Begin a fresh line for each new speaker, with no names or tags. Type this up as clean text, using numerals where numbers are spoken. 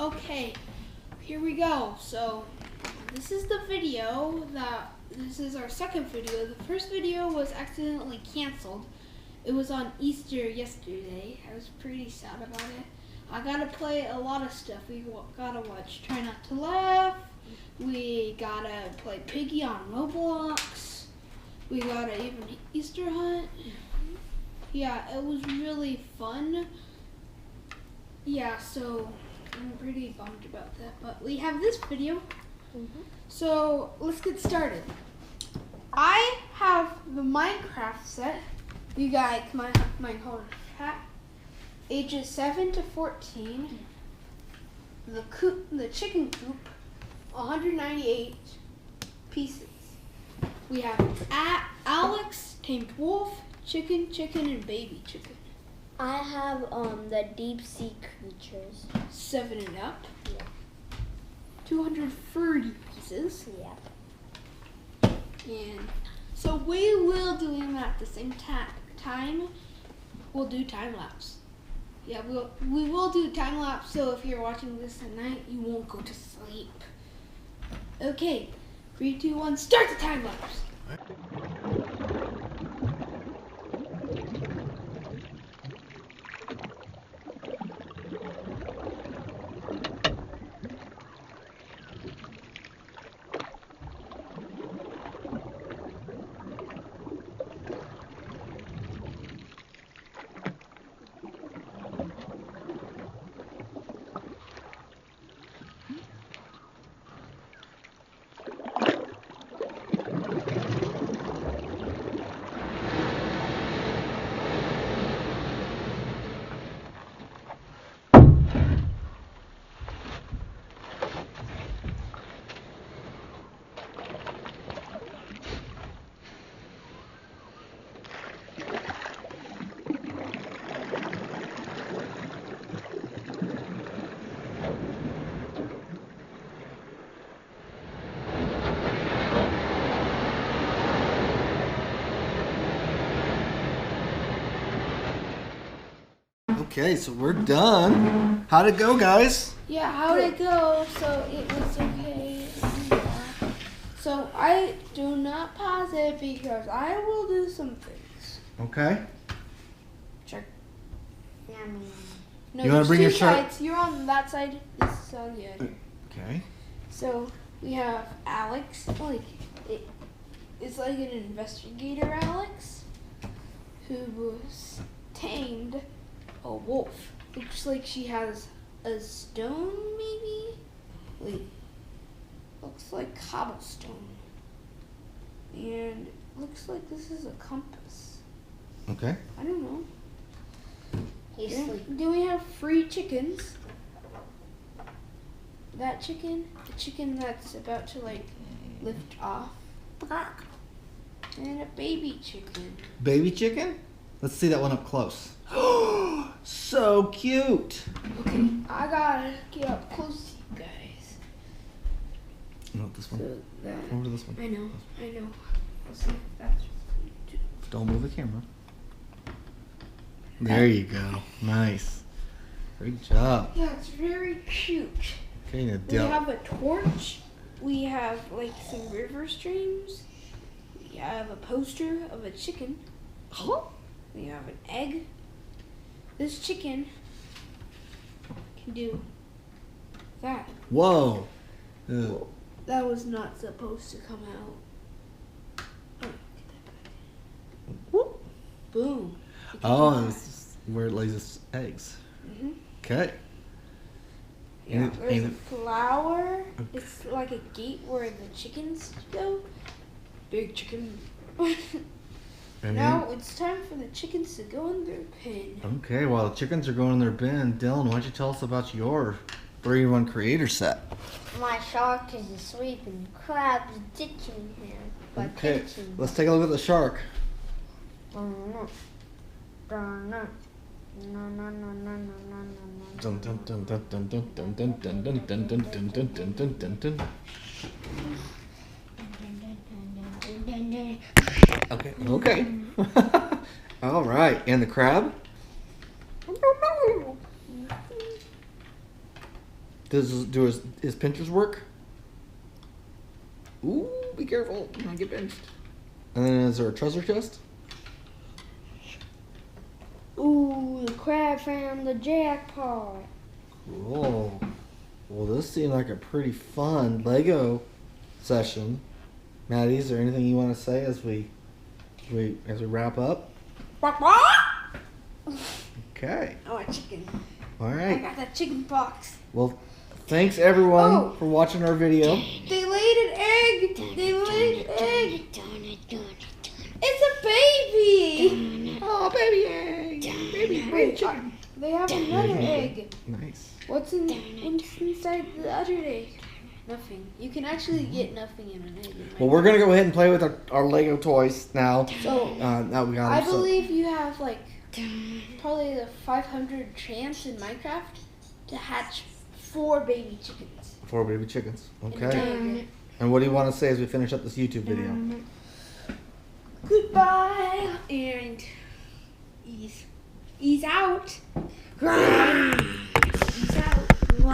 Okay, here we go. So, this is the video this is our second video. The first video was accidentally canceled. It was on Easter yesterday. I was pretty sad about it. I gotta play a lot of stuff. We gotta watch Try Not to Laugh. We gotta play Piggy on Roblox. We gotta even Easter hunt. Yeah, it was really fun. Yeah, so I'm pretty bummed about that, but we have this video. So let's get started. I have the Minecraft set. You guys might hold chat. Ages 7 to 14. The chicken coop, 198 pieces. We have Alex tamed wolf, chicken, and baby chicken.
I have the deep sea creatures.
7 and up.
Yeah.
230 pieces.
Yeah.
And so we will do them at the same time. We'll do time lapse. Yeah, we will do time lapse. So if you're watching this at night, you won't go to sleep. Okay, 3, 2, 1, start the time lapse.
Okay, so we're done. How'd it go, guys?
Yeah, how'd it go? So it was okay. So I do not pause it because I will do some things.
Okay.
Check.
Yeah,
No,
You wanna
there's
bring
two
your shirt?
sides. You're on that side. This is on the other.
Okay.
So we have Alex. It's like an investigator, Alex, who was tamed a wolf. Looks like she has a stone, maybe. Wait, looks like cobblestone, and looks like this is a compass.
Okay.
I don't know.
He's sleeping.
Then we have 3 chickens. That chicken, the chicken that's about to lift off, and a baby chicken.
Baby chicken? Let's see that one up close. So cute.
Okay, I gotta get up close to you guys.
No, this one.
So that,
Over to this one.
I know. Let's see if that's
Don't move the camera. There you go. Nice. Great job.
yeah, it's very cute.
Okay, now
We have a torch. We have some river streams. We have a poster of a chicken. We have an egg. This chicken can do that.
Whoa. Ew.
That was not supposed to come out. Oh, get that back.
Whoop.
Boom.
Oh, this is where it lays its eggs.
Mhm.
Okay.
Yeah,
And
there's a
it-
flower. It's like a gate where the chickens go. Big chicken.
And
Now it's time for the chickens to go in their pen.
Okay, while the chickens are going in their bin, Dylan, why don't you tell us about your 3-in-1 creator set?
My shark is asleep and crab's ditching him.
Okay, let's take a look at the shark. Dun, dun, dun, dun, dun, dun, dun, dun, dun, dun, dun, dun, dun, dun, dun, dun, dun. Okay, okay. All right, and the crab? do his pinchers work? Ooh, be careful. You're gonna get pinched. And then is there a treasure chest?
Ooh, the crab found the jackpot.
Cool. Well, this seemed like a pretty fun Lego session. Matty, is there anything you want to say as we wrap up? Okay.
Oh, a chicken.
All
I
right.
got that chicken pox.
Well, thanks everyone
Oh.
for watching our video.
They laid an egg. They laid an egg. It's a baby.
Oh, baby egg. Baby
Wait,
chicken.
they have another egg.
Nice.
What's inside the other egg? Nothing. You can actually get nothing in an egg.
Well, we're gonna go ahead and play with our Lego toys now.
So
Now we got
I
them, so-
believe you have like probably the 500 chance in Minecraft to hatch 4 baby chickens.
4 baby chickens.
in an
Okay.
egg.
And what do you want to say as we finish up this YouTube video?
Goodbye and ease out.